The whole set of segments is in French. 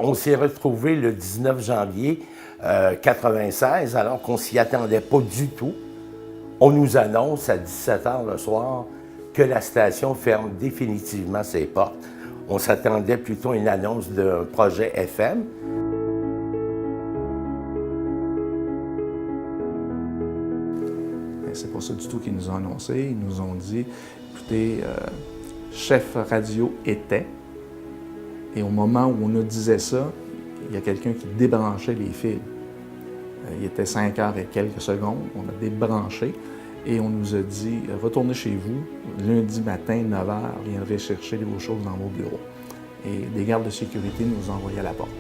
On s'est retrouvés le 19 janvier 1996, alors qu'on ne s'y attendait pas du tout. On nous annonce à 17h le soir que la station ferme définitivement ses portes. On s'attendait plutôt à une annonce d'un projet FM. C'est pas ça du tout qu'ils nous ont annoncé. Ils nous ont dit, écoutez, chef radio était. Et au moment où on nous disait ça, il y a quelqu'un qui débranchait les fils. Il était 5h et quelques secondes, on a débranché et on nous a dit « Retournez chez vous, lundi matin, 9h, viendrez chercher vos choses dans vos bureaux. » Et des gardes de sécurité nous ont envoyés à la porte.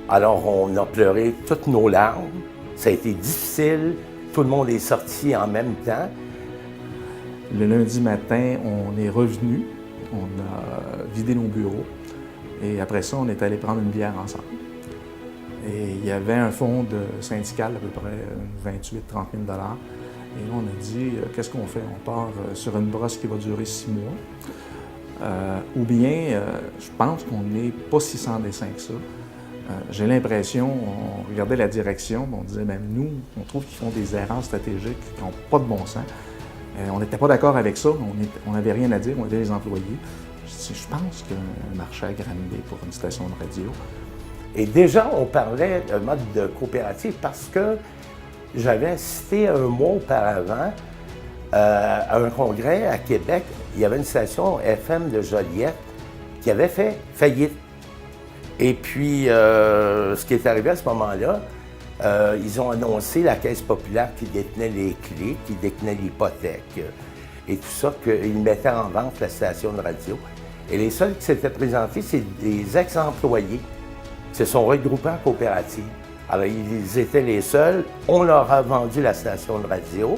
Alors on a pleuré toutes nos larmes, ça a été difficile, tout le monde est sorti en même temps. Le lundi matin, on est revenu, on a vidé nos bureaux et après ça, on est allé prendre une bière ensemble. Et il y avait un fonds syndical à peu près 28 000 30 000 $. Et là, on a dit, qu'est-ce qu'on fait? On part sur une brosse qui va durer 6 mois. Ou bien, je pense qu'on n'est pas si sans dessin que ça. J'ai l'impression, on regardait la direction, on disait, même nous, on trouve qu'ils font des erreurs stratégiques qui n'ont pas de bon sens. On n'était pas d'accord avec ça, on n'avait rien à dire, on était les employés. Je pense qu'un marché à Granby pour une station de radio. Et déjà, on parlait de mode de coopérative parce que j'avais assisté un mois auparavant à un congrès à Québec. Il y avait une station FM de Joliette qui avait fait faillite. Et puis, ce qui est arrivé à ce moment-là, ils ont annoncé la Caisse populaire qui détenait les clés, qui détenait l'hypothèque et tout ça, qu'ils mettaient en vente la station de radio. Et les seuls qui s'étaient présentés, c'est des ex-employés qui se sont regroupés en coopérative. Alors, ils étaient les seuls. On leur a vendu la station de radio,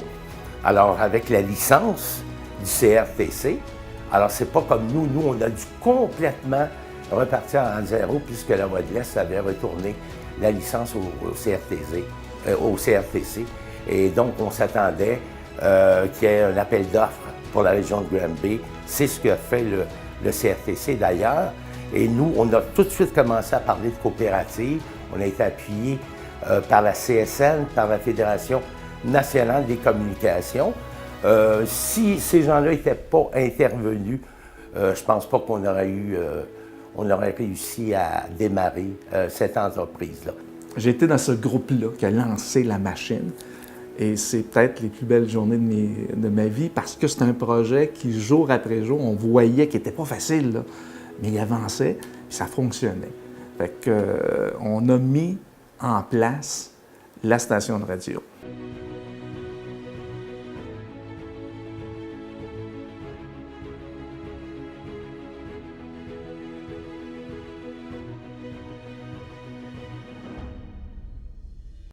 alors avec la licence du CRTC. Alors, c'est pas comme nous. Nous, on a dû complètement repartir en zéro puisque la Voix de l'Est avait retourné la licence au CRTC. Et donc, on s'attendait qu'il y ait un appel d'offres pour la région de Granby. C'est ce qu'a fait le CRTC d'ailleurs. Et nous, on a tout de suite commencé à parler de coopérative. On a été appuyé par la CSN, par la Fédération nationale des communications. Si ces gens-là n'étaient pas intervenus, je pense pas qu'on aurait réussi à démarrer cette entreprise-là. J'ai été dans ce groupe-là qui a lancé la machine. Et c'est peut-être les plus belles journées de ma vie parce que c'est un projet qui, jour après jour, on voyait qu'il n'était pas facile, là, mais il avançait et ça fonctionnait. Fait que, on a mis en place la station de radio.